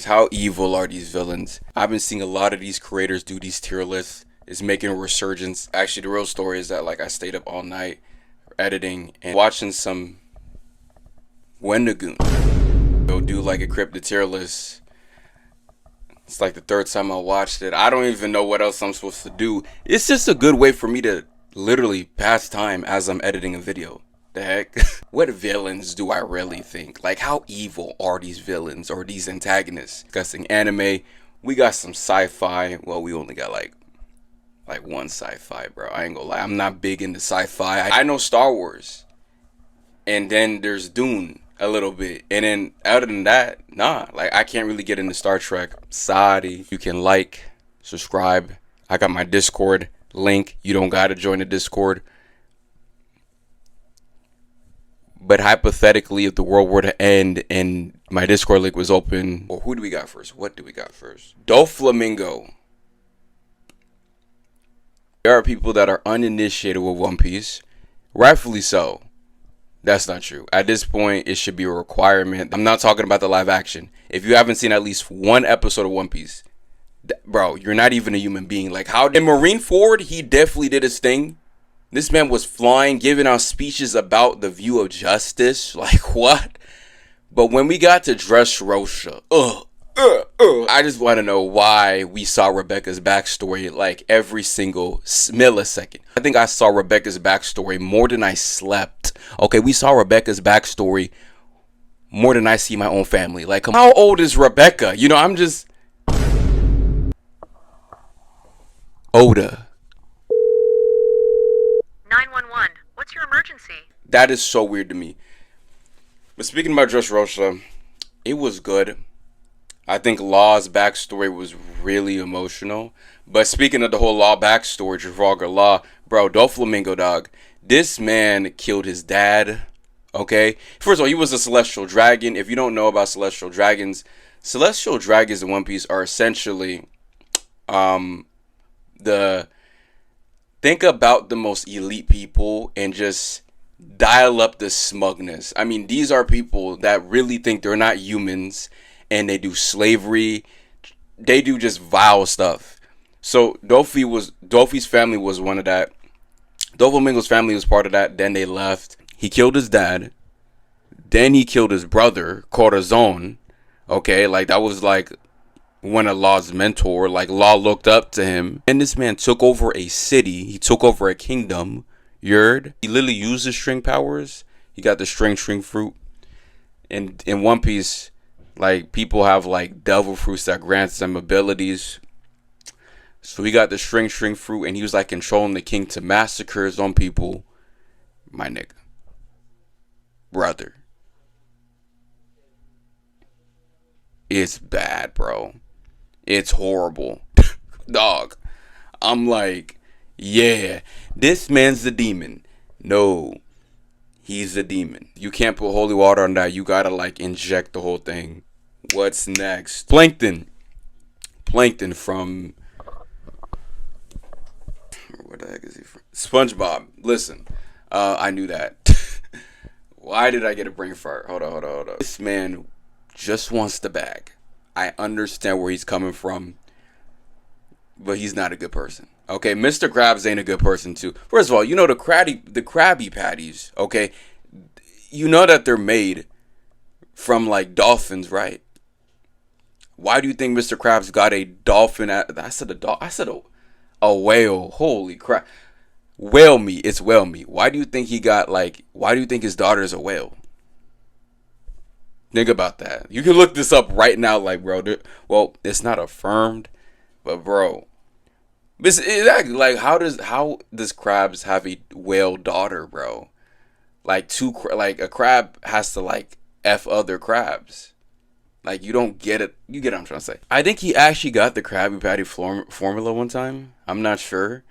How evil are these villains? I've been seeing a lot of these creators do these tier lists. It's making a resurgence. Actually, the real story is that like I stayed up all night editing and watching some Wendigoon go do like a cryptid tier list. It's like the third time I watched it. I don't even know what else I'm supposed to do. It's just a good way for me to literally pass time as I'm editing a video. The heck? What villains do I really think? Like, how evil are these villains or these antagonists? Discussing anime, we got some sci-fi. Well, we only got like one sci-fi, bro. I ain't gonna lie. I'm not big into sci-fi. I know Star Wars. And then there's Dune a little bit. And then other than that, nah. Like, I can't really get into Star Trek. Sorry. You can like, subscribe. I got my Discord link. You don't gotta join the Discord. But hypothetically, if the world were to end and my Discord link was open, or who do we got first? What do we got first? Doflamingo. There are people that are uninitiated with One Piece. Rightfully so. That's not true. At this point, it should be a requirement. I'm not talking about the live action. If you haven't seen at least one episode of One Piece, bro, you're not even a human being. Like, how in Marineford, he definitely did his thing. This man was flying, giving out speeches about the view of justice. Like, what? But when we got to Dressrosa, I just want to know why we saw Rebecca's backstory like every single millisecond. I think I saw Rebecca's backstory more than I slept. Okay, we saw Rebecca's backstory more than I see my own family. Like, how old is Rebecca? You know, I'm just... Oda. 911. What's your emergency? That is so weird to me. But speaking about Dressrosa, it was good. I think Law's backstory was really emotional. But speaking of the whole Law backstory, Trafalgar Law, bro, Doflamingo, dog. This man killed his dad. Okay? First of all, he was a celestial dragon. If you don't know about celestial dragons in One Piece are essentially the... Think about the most elite people and just dial up the smugness. I mean, these are people that really think they're not humans and they do slavery. They do just vile stuff. So Dofi's family was one of that. Doflamingo's family was part of that. Then they left. He killed his dad. Then he killed his brother, Corazon. Okay, like that was like one of Law's mentor. Like, Law looked up to him. And this man took over a city. He took over a kingdom. You heard? He literally used his string powers. He got the string fruit. And in One Piece, like, people have like devil fruits that grants them abilities. So he got the string fruit, and he was like controlling the king to massacre his own people. My nigga. Brother. It's bad, bro. It's horrible. Dog. I'm like, yeah, this man's the demon. No, he's the demon. You can't put holy water on that. You gotta like inject the whole thing. What's next? Plankton. Plankton from... Where the heck is he from? SpongeBob. Listen, I knew that. Why did I get a brain fart? Hold on. This man just wants the bag. I understand where he's coming from, but he's not a good person. Okay, Mr. Krabs ain't a good person too. First of all, you know the Krabby Patties. Okay, you know that they're made from like dolphins, right? Why do you think Mr. Krabs got a dolphin? I said a whale. Holy crap! Whale meat. It's whale meat. Why do you think he got like? Why do you think his daughter is a whale? Think about that. You can look this up right now, like, bro. Well, it's not affirmed, but bro, it's exactly like how does Krabs have a whale daughter, bro? Like a crab has to like f other crabs. Like, you don't get it. You get what I'm trying to say. I think he actually got the Krabby Patty formula one time. I'm not sure,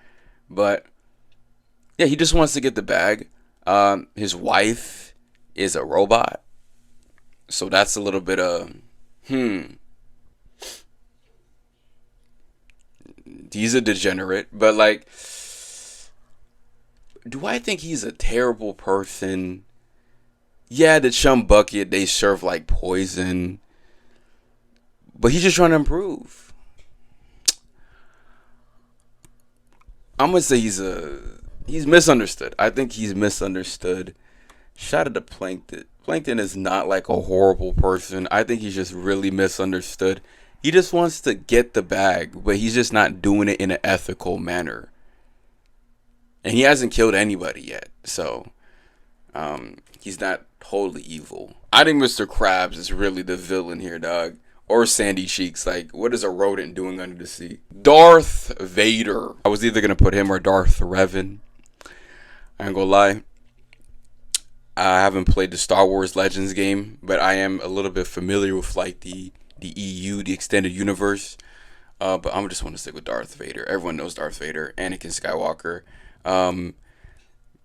but yeah, he just wants to get the bag. His wife is a robot. So that's a little bit of, he's a degenerate. But, like, do I think he's a terrible person? Yeah, the chum bucket, they serve, like, poison. But he's just trying to improve. I'm gonna say he's misunderstood. I think he's misunderstood. Shout out to Plankton. Plankton is not like a horrible person. I think he's just really misunderstood. He just wants to get the bag, but he's just not doing it in an ethical manner. And he hasn't killed anybody yet, so he's not totally evil. I think Mr. Krabs is really the villain here, dog. Or Sandy Cheeks. Like, what is a rodent doing under the sea? Darth Vader. I was either going to put him or Darth Revan. I ain't gonna lie. I haven't played the Star Wars Legends game, but I am a little bit familiar with like the EU, the extended universe. But I just want to stick with Darth Vader. Everyone knows Darth Vader. Anakin Skywalker.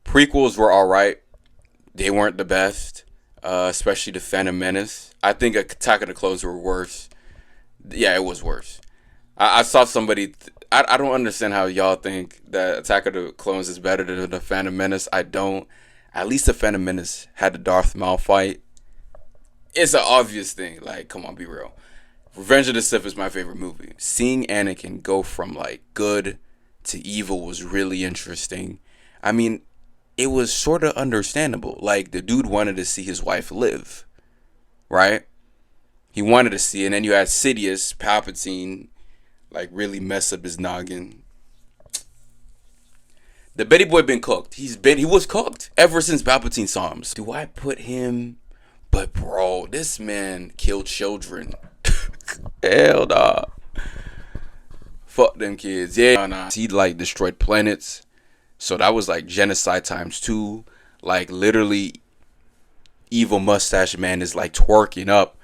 Prequels were alright. They weren't the best. Especially the Phantom Menace. I think Attack of the Clones were worse. Yeah, it was worse. I saw somebody. I don't understand how y'all think that Attack of the Clones is better than the Phantom Menace. I don't. At least the Phantom Menace had the Darth Maul fight. It's an obvious thing. Like, come on, be real. Revenge of the Sith is my favorite movie. Seeing Anakin go from like good to evil was really interesting. I mean, it was sort of understandable. Like, the dude wanted to see his wife live, right? He wanted to see it. And then you had Sidious, Palpatine, like, really mess up his noggin. The Betty Boy been cooked. He was cooked ever since Palpatine saw him. Do I put him? But bro, this man killed children. Hell nah. Fuck them kids. Yeah, nah. He like destroyed planets. So that was like genocide times 2. Like, literally, evil mustache man is like twerking up.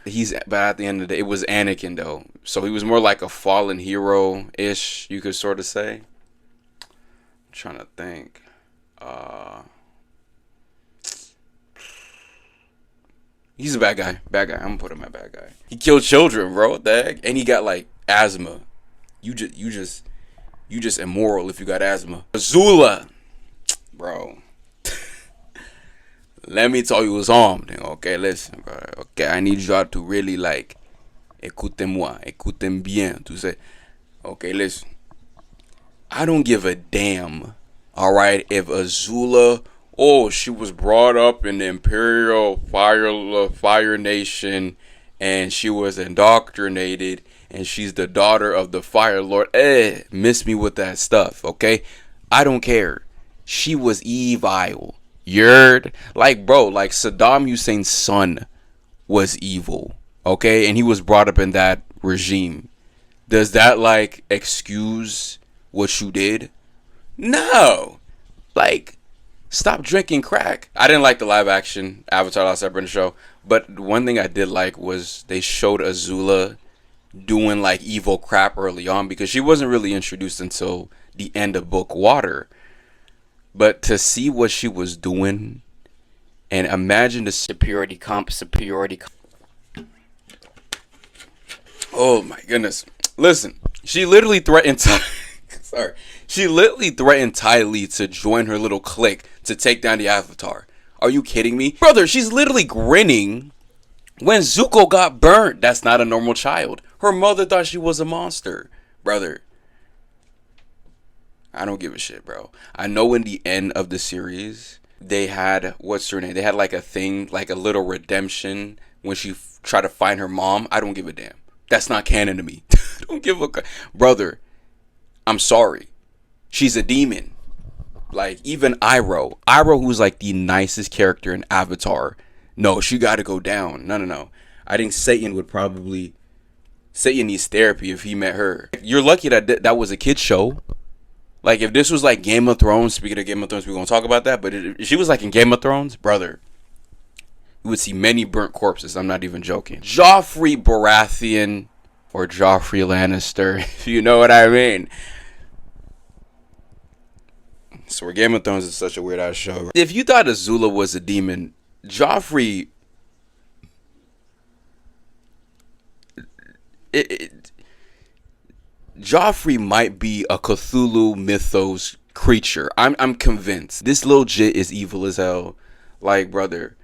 But at the end of the day, it was Anakin though. So he was more like a fallen hero-ish, you could sort of say. I'm trying to think. He's a bad guy. Bad guy. I'm gonna put him a bad guy. He killed children, bro. What the heck? And he got like asthma. You just immoral if you got asthma. Azula, bro. Let me tell you something, okay? Listen, bro. Okay, I need y'all to really like, écoutez-moi, écoutez bien. To say, okay, listen. I don't give a damn, all right, if Azula, she was brought up in the Imperial Fire Nation, and she was indoctrinated, and she's the daughter of the Fire Lord. Miss me with that stuff, okay? I don't care. She was evil. Yerd. Like, bro, like Saddam Hussein's son was evil, okay? And he was brought up in that regime. Does that, like, excuse what you did? No. Like, stop drinking crack. I didn't like the live action Avatar Last Airbender show, but one thing I did like was they showed Azula doing like evil crap early on, because she wasn't really introduced until the end of book Water. But to see what she was doing, and imagine the superiority. Oh my goodness. Listen, she literally threatened She literally threatened Ty Lee to join her little clique to take down the Avatar. Are you kidding me? Brother, she's literally grinning when Zuko got burnt. That's not a normal child. Her mother thought she was a monster. Brother, I don't give a shit, bro. I know in the end of the series, they had, what's her name? They had like a thing, like a little redemption when she tried to find her mom. I don't give a damn. That's not canon to me. I don't give a... Brother, I'm sorry. She's a demon. Like, even Iroh, who's like the nicest character in Avatar, no, she got to go down. No. I think Satan needs therapy if he met her. You're lucky that that was a kid's show. Like, if this was like Game of Thrones, speaking of Game of Thrones, we're going to talk about that, but if she was like in Game of Thrones, brother, you would see many burnt corpses. I'm not even joking. Joffery Baratheon, or Joffrey Lannister, if you know what I mean. So Game of Thrones is such a weird ass show. If you thought Azula was a demon, Joffrey... Joffrey might be a Cthulhu mythos creature. I'm convinced. This little jit is evil as hell. Like, brother,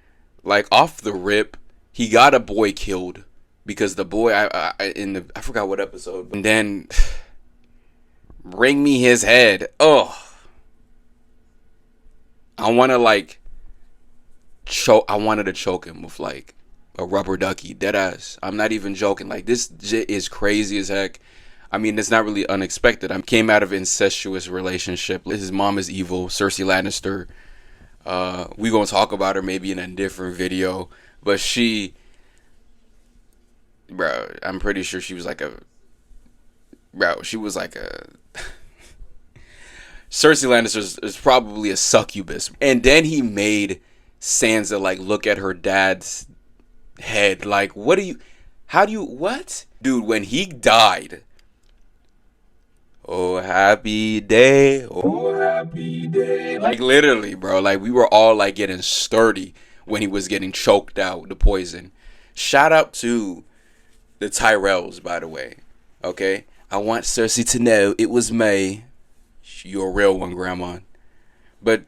like, off the rip, he got a boy killed. because the boy I forgot what episode, and then bring me his head. Oh, I want to like choke. I wanted to choke him with like a rubber ducky, dead ass. I'm not even joking. Like, this shit is crazy as heck. I mean, it's not really unexpected. I came out of an incestuous relationship. His mom is evil, Cersei Lannister. We gonna talk about her maybe in a different video, but bro, I'm pretty sure she was like a, Cersei Lannister is probably a succubus. And then he made Sansa like look at her dad's head. Like, what? Dude, when he died, oh happy day, oh happy day. Like, literally, bro, like we were all like getting sturdy when he was getting choked out, the poison. Shout out to the Tyrells, by the way. Okay? I want Cersei to know it was me. You're a real one, Grandma. But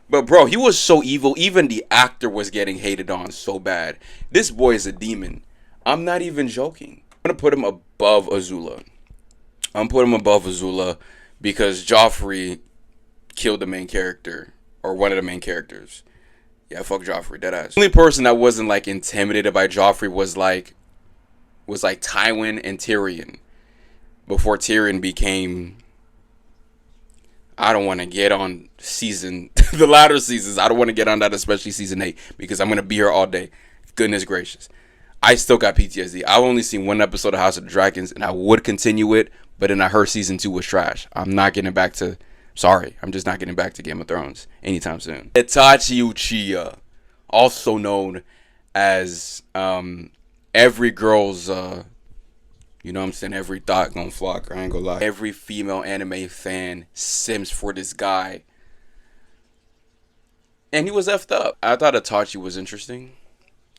bro, he was so evil. Even the actor was getting hated on so bad. This boy is a demon. I'm not even joking. I'm gonna put him above Azula. Because Joffrey killed the main character, or one of the main characters. Yeah, fuck Joffrey, deadass. The only person that wasn't like intimidated by Joffrey was like Tywin and Tyrion. Before Tyrion became, I don't want to get on the latter seasons. I don't want to get on that, especially season 8, because I'm going to be here all day. Goodness gracious. I still got PTSD. I've only seen one episode of House of the Dragons, and I would continue it, but then I heard season 2 was trash. I'm just not getting back to Game of Thrones anytime soon. Itachi Uchiha, also known as every girl's, you know what I'm saying, every thought gonna flock, I ain't gonna lie. Every female anime fan sims for this guy. And he was effed up. I thought Itachi was interesting,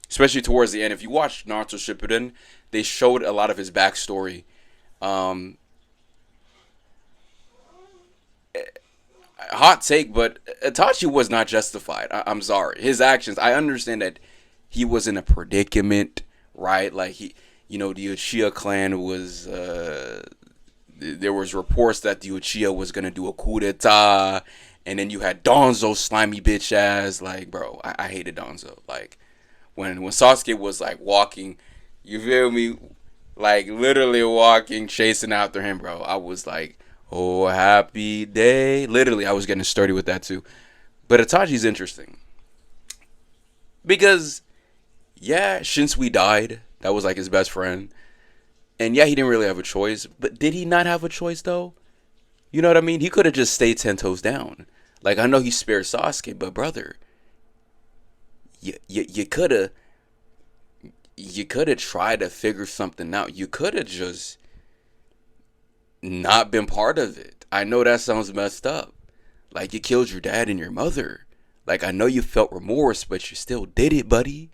especially towards the end. If you watch Naruto Shippuden, they showed a lot of his backstory. Hot take, but Itachi was not justified. I'm sorry. His actions, I understand that he was in a predicament, right? Like, the Uchiha clan was, there was reports that the Uchiha was going to do a coup d'etat, and then you had Danzo, slimy bitch ass. Like, bro, I hated Danzo. Like, when Sasuke was, like, walking, you feel me? Like, literally walking, chasing after him, bro. I was like, oh, happy day. Literally, I was getting sturdy with that, too. But Itachi's interesting. Because, yeah, Shinsui died. That was like his best friend. And yeah, he didn't really have a choice. But did he not have a choice, though? You know what I mean? He could have just stayed 10 toes down. Like, I know he spared Sasuke, but brother, you could have tried to figure something out. You could have just not been part of it. I know that sounds messed up. Like, you killed your dad and your mother. Like, I know you felt remorse, but you still did it, buddy.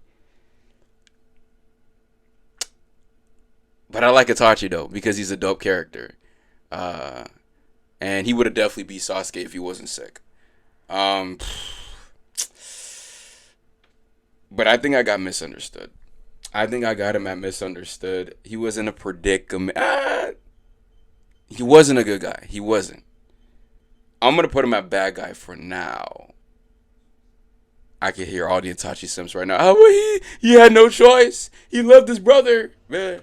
But I like Itachi, though, because he's a dope character. And he would have definitely beat Sasuke if he wasn't sick. But I think I got misunderstood. I think I got him at misunderstood. He was in a predicament. He wasn't a good guy. He wasn't. I'm going to put him at bad guy for now. I can hear all the Itachi sims right now. Oh, he had no choice. He loved his brother, man.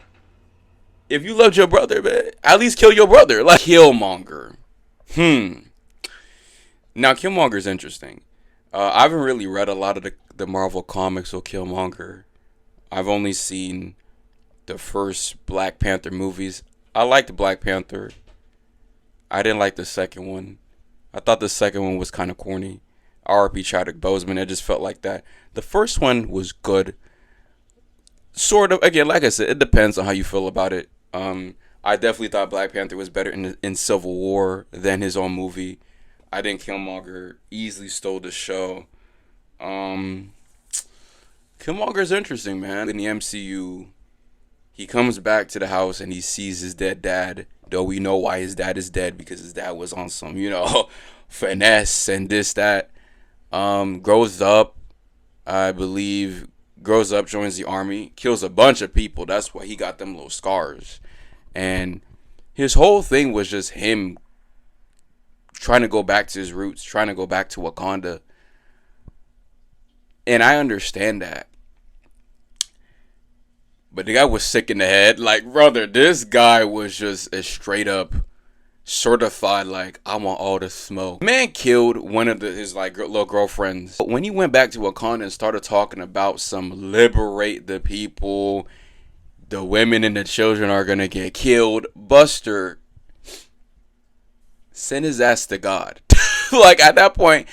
If you loved your brother, man, at least kill your brother. Like Killmonger. Now, Killmonger's interesting. I haven't really read a lot of the Marvel comics of Killmonger. I've only seen the first Black Panther movies. I liked Black Panther. I didn't like the second one. I thought the second one was kind of corny. R.I.P. Chadwick Boseman. It just felt like that. The first one was good. Sort of. Again, like I said, it depends on how you feel about it. I definitely thought Black Panther was better in Civil War than his own movie. I think Killmonger easily stole the show. Killmonger's interesting, man. In the MCU, he comes back to the house and he sees his dead dad. Though we know why his dad is dead, because his dad was on some, finesse and this, that. Grows up, I believe, grows up, joins the army, kills a bunch of people. That's why he got them little scars. And his whole thing was just him trying to go back to his roots, trying to go back to Wakanda. And I understand that. But the guy was sick in the head. Like, brother, this guy was just a straight up certified, like, I want all the smoke. Man killed one of his, like, little girlfriends. But when he went back to Wakanda and started talking about some liberate the people, the women and the children are going to get killed, Buster send his ass to God. Like, at that point,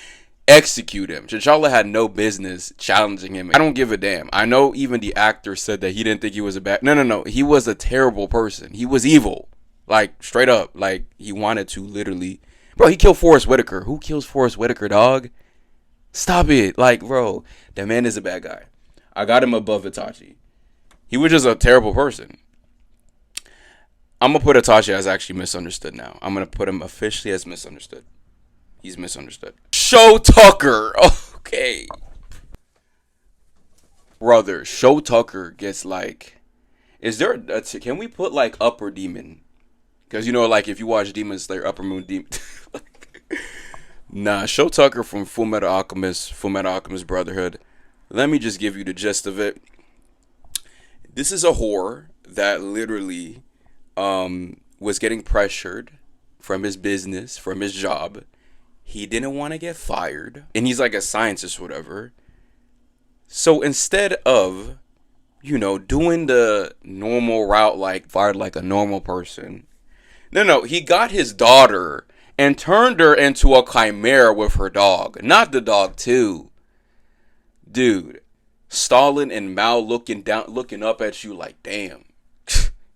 execute him. T'Challa had no business challenging him. I don't give a damn. I know even the actor said that he didn't think he was a bad... No. He was a terrible person. He was evil. Like, straight up. Like, he wanted to literally... Bro, he killed Forrest Whitaker. Who kills Forrest Whitaker, dog? Stop it. Like, bro, that man is a bad guy. I got him above Itachi. He was just a terrible person. I'm going to put Itachi as actually misunderstood now. I'm going to put him officially as misunderstood. He's misunderstood. Shou Tucker. Okay. Brother, Shou Tucker gets like... Is there can we put like Upper Demon? Because, you know, like if you watch Demon Slayer, Upper Moon Demon... Nah, Shou Tucker from Fullmetal Alchemist Brotherhood. Let me just give you the gist of it. This is a whore that literally was getting pressured from his business, from his job. He didn't want to get fired. And he's like a scientist or whatever. So instead of, you know, doing the normal route, like fired like a normal person. No, he got his daughter and turned her into a chimera with her dog. Not the dog too. Dude, Stalin and Mao looking up at you like, damn,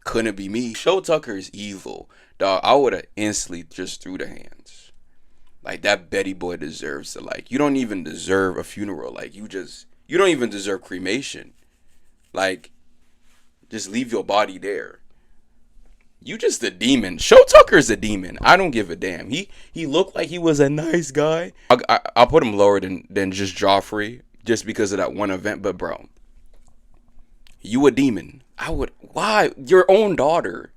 couldn't be me. Shou Tucker is evil. Dog, I would have instantly just threw the hands. Like, that Betty boy deserves to, like, you don't even deserve a funeral. Like, you don't even deserve cremation. Like, just leave your body there. You just a demon. Shou Tucker's a demon. I don't give a damn. He looked like he was a nice guy. I'll put him lower than just Joffrey, just because of that one event. But bro, you a demon. Why? Your own daughter.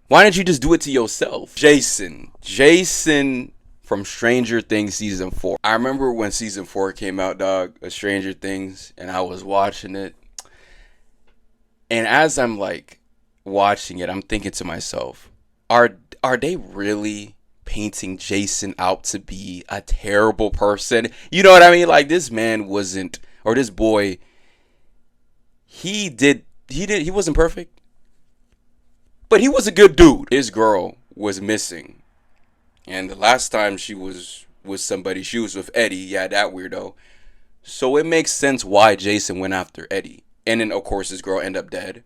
Why didn't you just do it to yourself? Jason from Stranger Things season 4. I remember when season 4 came out, dog, of Stranger Things, and I was watching it. And as I'm like watching it, I'm thinking to myself, are they really painting Jason out to be a terrible person? You know what I mean? Like, this man wasn't, or this boy, he wasn't perfect, but he was a good dude. His girl was missing, and the last time she was with somebody, she was with Eddie. Yeah, that weirdo. So it makes sense why Jason went after Eddie. And then, of course, his girl ended up dead.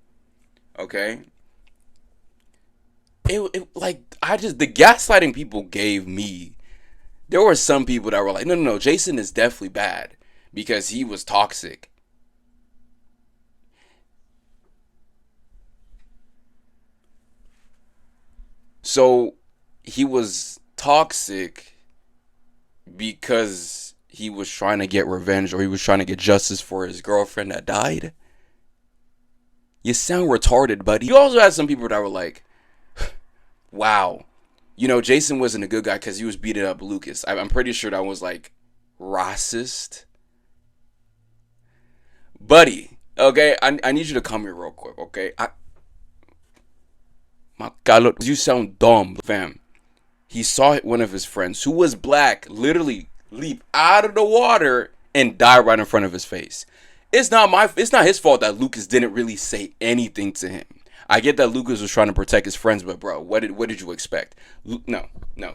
Okay? The gaslighting people gave me, there were some people that were like, no, Jason is definitely bad because he was toxic. So he was toxic because he was trying to get revenge, or he was trying to get justice for his girlfriend that died. You sound retarded, buddy. You also had some people that were like, wow, you know, Jason wasn't a good guy because he was beating up Lucas. I'm pretty sure that was like racist. Buddy, okay, I need you to come here real quick, okay? My God, look, you sound dumb, fam. He saw one of his friends who was black literally leap out of the water and die right in front of his face. It's not his fault that Lucas didn't really say anything to him. I get that Lucas was trying to protect his friends, but bro, what did you expect? No.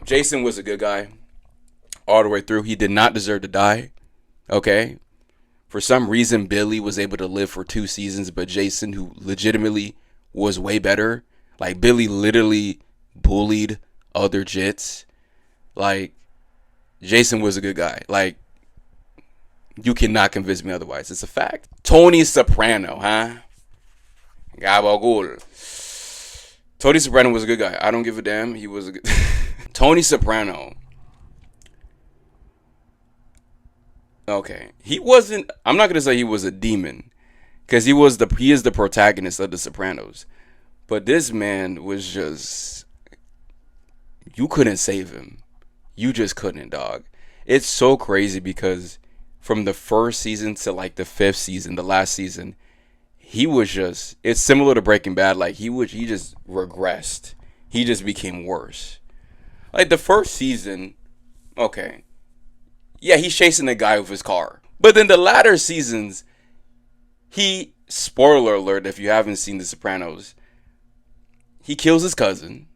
Jason was a good guy all the way through. He did not deserve to die. Okay? For some reason, Billy was able to live for 2 seasons, but Jason, who legitimately was way better, like Billy literally bullied other jits. Like, Jason was a good guy. Like, you cannot convince me otherwise. It's a fact. Tony Soprano, huh? Gabagool. Tony Soprano was a good guy. I don't give a damn. He was a good... Tony Soprano Okay, he wasn't. I'm not gonna say he was a demon because he is the protagonist of The Sopranos. But this man was just, you couldn't save him. You just couldn't, dog. It's so crazy because from the first season to like the fifth season, the last season, he was just. It's similar to Breaking Bad. Like he just regressed. He just became worse. Like the first season, okay, yeah, he's chasing the guy with his car. But then the latter seasons, spoiler alert if you haven't seen The Sopranos, he kills his cousin.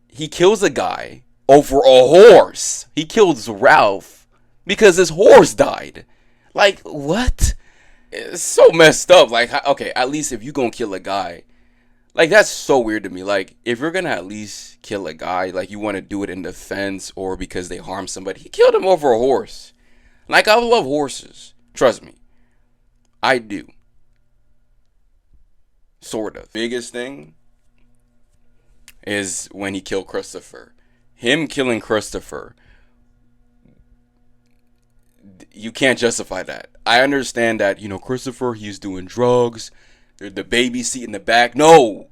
He kills a guy over a horse. He kills Ralph because his horse died. Like, what? It's so messed up. Like, okay, at least if you gonna kill a guy, like, that's so weird to me. Like, if you're gonna at least kill a guy, like, you want to do it in defense or because they harmed somebody. He killed him over a horse. Like, I love horses. Trust me. I do. Sort of. Biggest thing is when he killed Christopher. Him killing Christopher, you can't justify that. I understand that, Christopher, he's doing drugs. The baby seat in the back. No!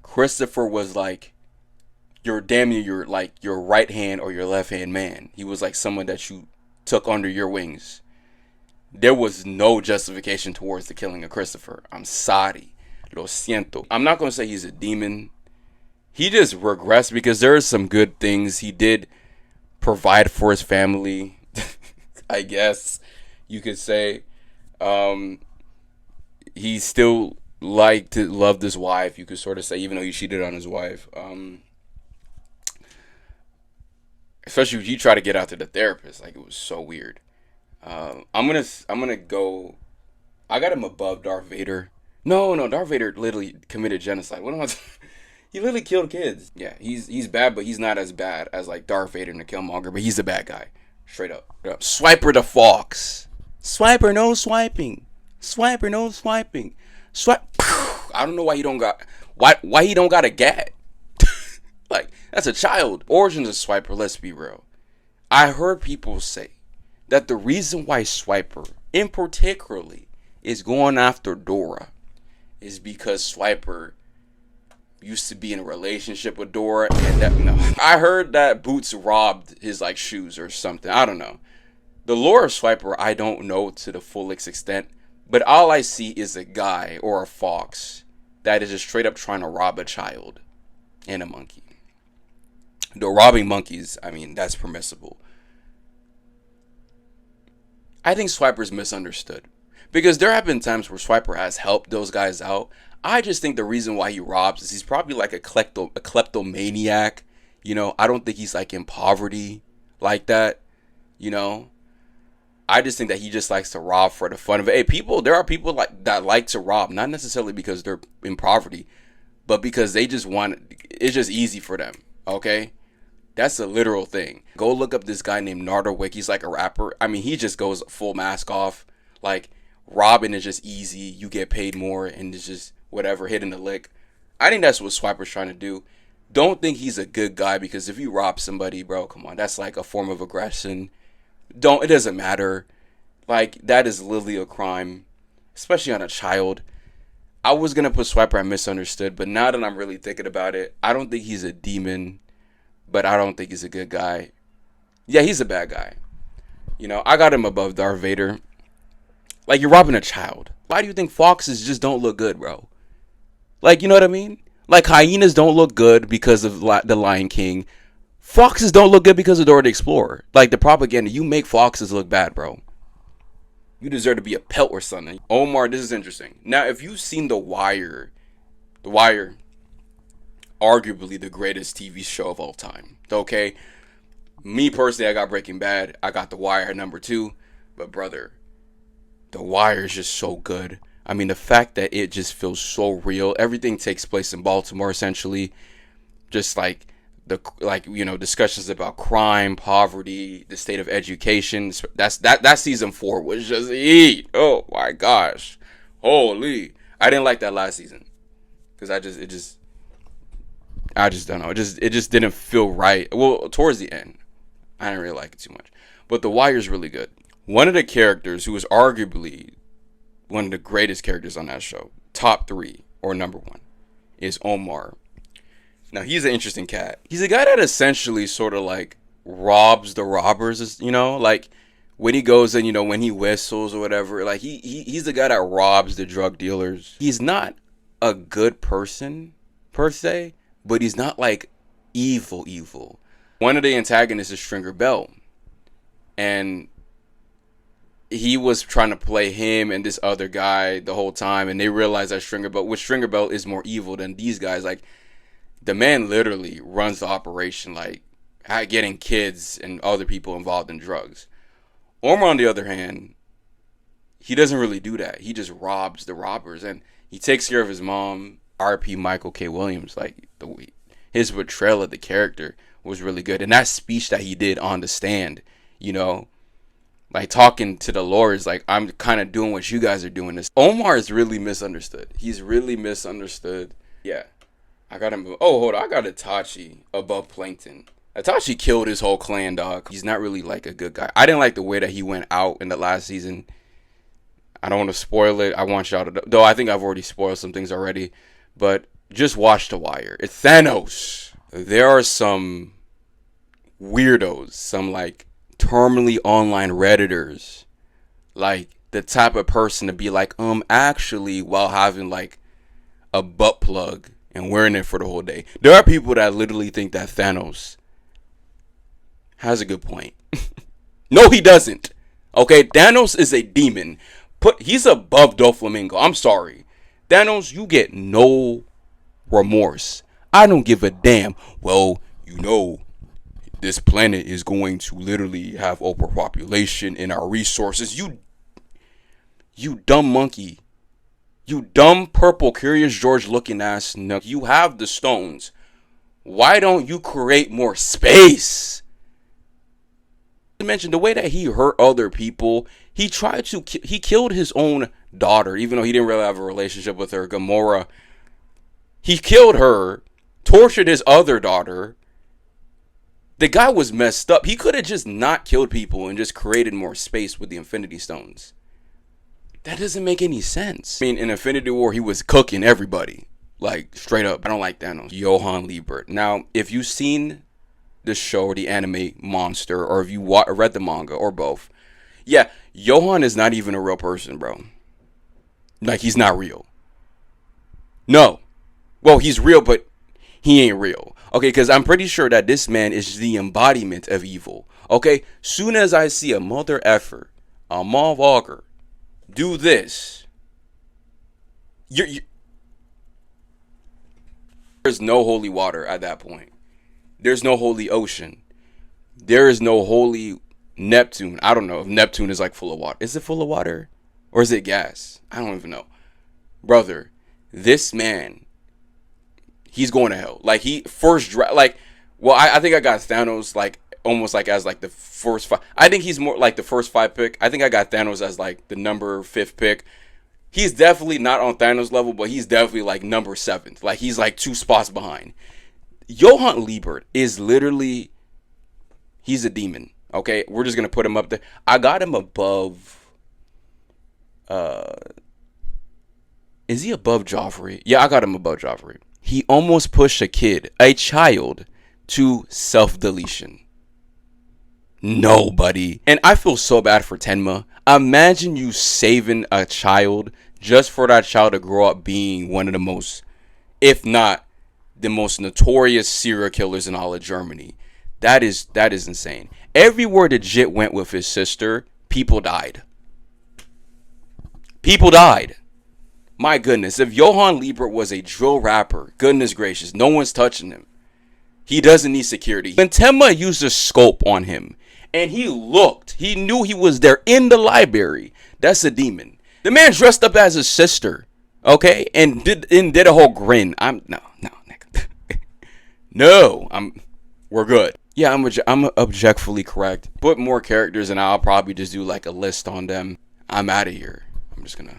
Christopher was like your your right hand or your left hand man. He was like someone that you took under your wings. There was no justification towards the killing of Christopher. I'm sorry. Lo siento. I'm not going to say he's a demon. He just regressed because there are some good things. He did provide for his family, I guess you could say. He still loved his wife, you could sort of say, even though he cheated on his wife. Especially if you try to get out to the therapist. Like, it was so weird. I'm gonna go. I got him above Darth Vader. No, Darth Vader literally committed genocide. What am I? He literally killed kids. Yeah, he's bad, but he's not as bad as like Darth Vader and the Killmonger. But he's a bad guy, straight up. Swiper the Fox. Swiper no swiping. Swiper no swiping. Swipe. I don't know why he don't got why he don't got a gat. Like, that's a child. Origins of Swiper. Let's be real. I heard people say that the reason why Swiper, in particularly, is going after Dora is because Swiper used to be in a relationship with Dora, and I heard that Boots robbed his like shoes or something. I don't know. The lore of Swiper I don't know to the fullest extent, but all I see is a guy or a fox that is just straight up trying to rob a child and a monkey. Though robbing monkeys, I mean, that's permissible. I think Swiper's misunderstood. Because there have been times where Swiper has helped those guys out. I just think the reason why he robs is he's probably like a kleptomaniac. I don't think he's like in poverty like that. I just think that he just likes to rob for the fun of it. Hey, there are people that like to rob, not necessarily because they're in poverty, but because they just it's just easy for them. Okay? That's a literal thing. Go look up this guy named Nardowick. He's like a rapper. I mean, he just goes full mask off. Like, robbing is just easy. You get paid more, and it's just whatever, hitting the lick. I think that's what Swiper's trying to do. Don't think he's a good guy, because if you rob somebody, bro, come on, that's like a form of aggression. It doesn't matter. Like, that is literally a crime, especially on a child. I was gonna put Swiper at misunderstood, but now that I'm really thinking about it, I don't think he's a demon, but I don't think he's a good guy. Yeah, he's a bad guy. I got him above Darth Vader. Like, you're robbing a child. Why do you think foxes just don't look good, bro? Like, you know what I mean? Like, hyenas don't look good because of the Lion King. Foxes don't look good because of Dora the Explorer. Like, the propaganda, you make foxes look bad, bro. You deserve to be a pelt or something. Omar, this is interesting. Now, if you've seen The Wire, arguably the greatest TV show of all time. Okay? Me personally, I got Breaking Bad. I got The Wire at number 2. But brother, The Wire is just so good. I mean, the fact that it just feels so real. Everything takes place in Baltimore, essentially. Just like discussions about crime, poverty, the state of education. That season 4 was just eat. Oh my gosh, holy! I didn't like that last season because I just don't know. It just didn't feel right. Well, towards the end, I didn't really like it too much. But The Wire's really good. One of the characters who is arguably one of the greatest characters on that show, top 3 or number 1, is Omar. Now, he's an interesting cat. He's a guy that essentially sort of like robs the robbers, you know, like when he goes and, you know, when he whistles or whatever, like he's the guy that robs the drug dealers. He's not a good person per se, but he's not like evil. One of the antagonists is Stringer Bell, and he was trying to play him and this other guy the whole time, and they realized that Stringer Bell is more evil than these guys. Like, the man literally runs the operation, like getting kids and other people involved in drugs. Omar, on the other hand, he doesn't really do that. He just robs the robbers, and he takes care of his mom. R.P. Michael K. Williams, like his portrayal of the character was really good, and that speech that he did on the stand, you know, like talking to the lawyers, like, I'm kind of doing what you guys are doing. This Omar is really misunderstood. He's really misunderstood. Yeah, I got him. Oh, hold on, I got Itachi above Plankton. Itachi killed his whole clan, dog. He's not really like a good guy. I didn't like the way that he went out in the last season. I don't want to spoil it. I want y'all to, though I think I've already spoiled some things already, but just watch The Wire. It's Thanos. There are some weirdos, some like terminally online Redditors, like the type of person to be like, actually, while having like a butt plug and wearing it for the whole day. There are people that literally think that Thanos has a good point. No, he doesn't. Okay, Thanos is a demon. He's above Doflamingo. I'm sorry. Thanos, you get no remorse. I don't give a damn. Well, you know, this planet is going to literally have overpopulation in our resources. You dumb monkey. You dumb purple Curious George looking ass nook. You have the stones. Why don't you create more space? To mention the way that he hurt other people, he killed his own daughter, even though he didn't really have a relationship with her, Gamora. He killed her, tortured his other daughter. The guy was messed up. He could have just not killed people and just created more space with the Infinity Stones. That doesn't make any sense. I mean, in Infinity War, he was cooking everybody. Like, straight up. I don't like Thanos. Johan Libert. Now, if you've seen the show or the anime Monster, or if you read the manga, or both, yeah, Johan is not even a real person, bro. Like, he's not real. No. Well, he's real, but he ain't real. Okay, because I'm pretty sure that this man is the embodiment of evil. Okay, soon as I see a mother effer, a motherfucker, do this, there's no holy water at that point. There's no holy ocean. There is no holy Neptune. I don't know if Neptune is like full of water. Is it full of water? Or is it gas? I don't even know. Brother, this man, he's going to hell. Like, he first draft, like, well, I think I got Thanos like almost like as like the first 5. I think he's more like the first 5 pick. I think I got Thanos as like the number 5th pick. He's definitely not on Thanos level, but he's definitely like number 7th. Like, he's like 2 spots behind. Johan Libert is literally, he's a demon. Okay, we're just gonna put him up there. I got him above. Is he above Joffrey? Yeah, I got him above Joffrey. He almost pushed a child, to self-deletion. Nobody. And I feel so bad for Tenma. Imagine you saving a child just for that child to grow up being one of the most, if not the most notorious serial killers in all of Germany. That is insane. Everywhere the Jit went with his sister, people died. People died. My goodness, if Johan Libert was a drill rapper, goodness gracious, no one's touching him. He doesn't need security. When Tenma used a scope on him, and he looked, he knew he was there in the library. That's a demon. The man dressed up as his sister, okay, and did a whole grin. We're good. Yeah, I'm objectively correct. Put more characters, and I'll probably just do like a list on them. I'm out of here. I'm just gonna.